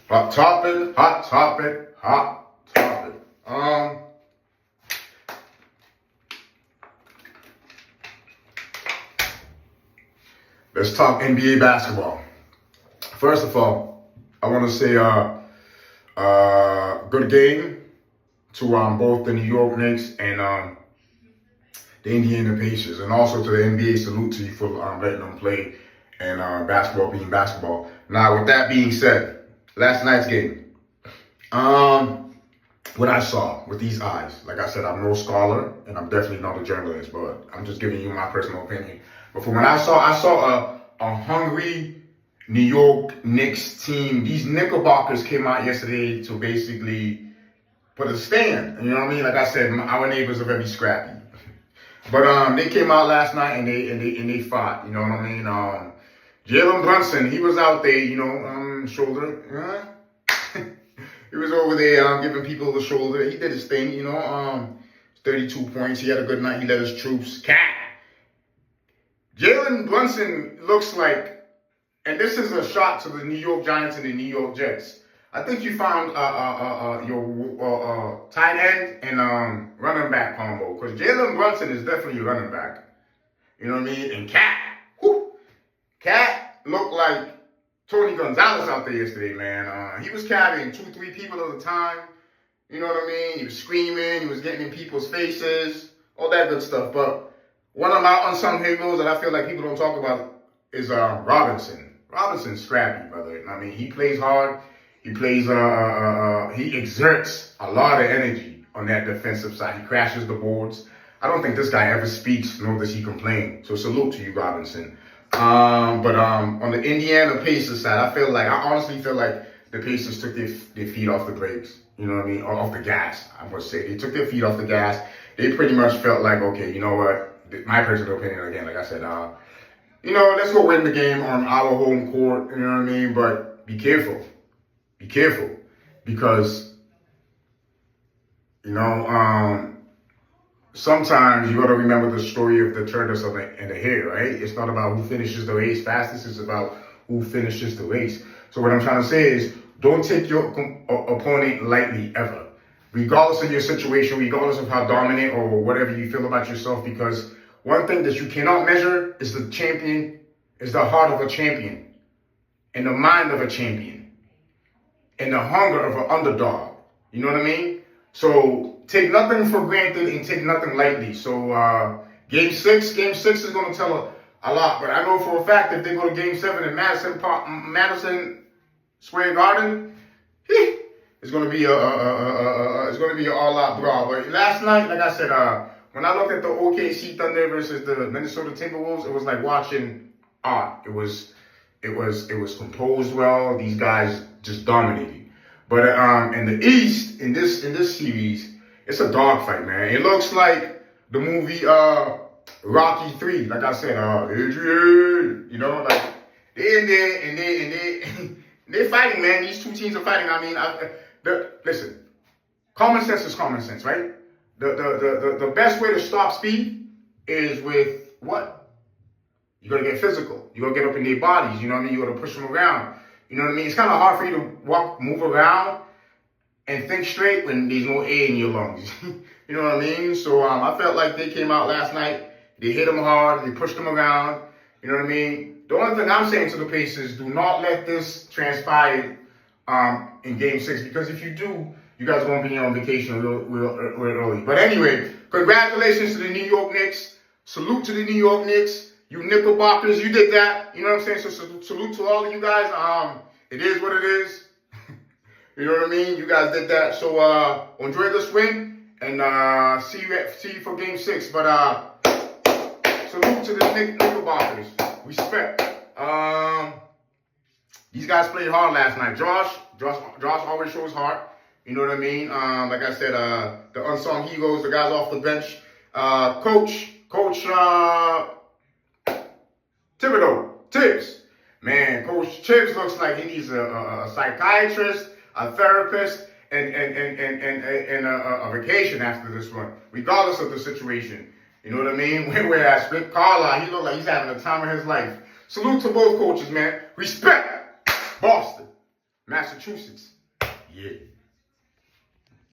Hot topic, hot topic, hot topic. Let's talk NBA basketball. First of all, I want to say good game to both the New York Knicks and the Indiana Pacers, and also to the NBA. Salute to you for letting them play and basketball being basketball. Now, with that being said, last night's game. What I saw with these eyes, like I said, I'm no scholar and I'm definitely not a journalist, but I'm just giving you my personal opinion. But from what I saw a hungry New York Knicks team. These Knickerbockers came out yesterday to basically put a stand. You know what I mean? Like I said, our neighbors are very scrappy. But they came out last night and they fought. You know what I mean? Jalen Brunson, he was out there, shoulder. He was over there giving people the shoulder. He did his thing, 32 points. He had a good night. He led his troops. Jalen Brunson looks like, and this is a shot to the New York Giants and the New York Jets. I think you found your tight end and running back combo, because Jalen Brunson is definitely a running back. You know what I mean? And Cat looked like Tony Gonzalez out there yesterday, man. He was carrying 2-3 people at a time. You know what I mean? He was screaming. He was getting in people's faces. All that good stuff. But one of my unsung heroes that I feel like people don't talk about is Robinson. Robinson's scrappy, brother. I mean, he plays hard. He plays, he exerts a lot of energy on that defensive side. He crashes the boards. I don't think this guy ever speaks, nor does he complain. So salute to you, Robinson. But on the Indiana Pacers side, I honestly feel like the Pacers took their feet off the brakes. You know what I mean? Or off the gas, I must say. They took their feet off the gas. They pretty much felt like, okay, you know what? My personal opinion, again, like I said, let's go win the game on our home court. You know what I mean? But be careful. Be careful. Because, sometimes you got to remember the story of the tortoise and the hare, right? It's not about who finishes the race fastest. It's about who finishes the race. So what I'm trying to say is, don't take your opponent lightly ever, regardless of your situation, regardless of how dominant or whatever you feel about yourself. Because one thing that you cannot measure is the heart of a champion, and the mind of a champion, and the hunger of an underdog. You know what I mean? So take nothing for granted and take nothing lightly. So Game 6 is going to tell a lot. But I know for a fact if they go to Game 7 in Madison Square Garden, it's going to be an all-out brawl. But last night, like I said, when I looked at the OKC Thunder versus the Minnesota Timberwolves, it was like watching art. It was composed well. These guys just dominated. But in the East, in this series, it's a dogfight, man. It looks like the movie Rocky 3. Like I said, Adrian, like they're in there and they're fighting, man. These two teams are fighting. I mean, listen, common sense is common sense, right? The best way to stop speed is with what? You gotta get physical. You gotta get up in their bodies. You know what I mean? You gotta push them around. You know what I mean? It's kind of hard for you to move around and think straight when there's no air in your lungs. You know what I mean? So I felt like they came out last night. They hit them hard. They pushed them around. You know what I mean? The only thing I'm saying to the Pacers, do not let this transpire in Game 6. Because if you do, you guys are going to be on vacation real early. But anyway, congratulations to the New York Knicks. Salute to the New York Knicks. You Knickerbockers, you did that. You know what I'm saying? So salute to all of you guys. It is what it is. You know what I mean? You guys did that. So enjoy this win and see you for Game 6. But salute to the Knickerbockers. Respect. These guys played hard last night. Josh always shows heart. You know what I mean? Like I said, the unsung heroes, the guys off the bench. Coach Tibbs. Man, Coach Tibbs looks like he needs a psychiatrist, a therapist, and a vacation after this one, regardless of the situation. You know what I mean? Whereas Rick Carlisle, he looked like he's having the time of his life. Salute to both coaches, man. Respect. Boston. Massachusetts. Yeah.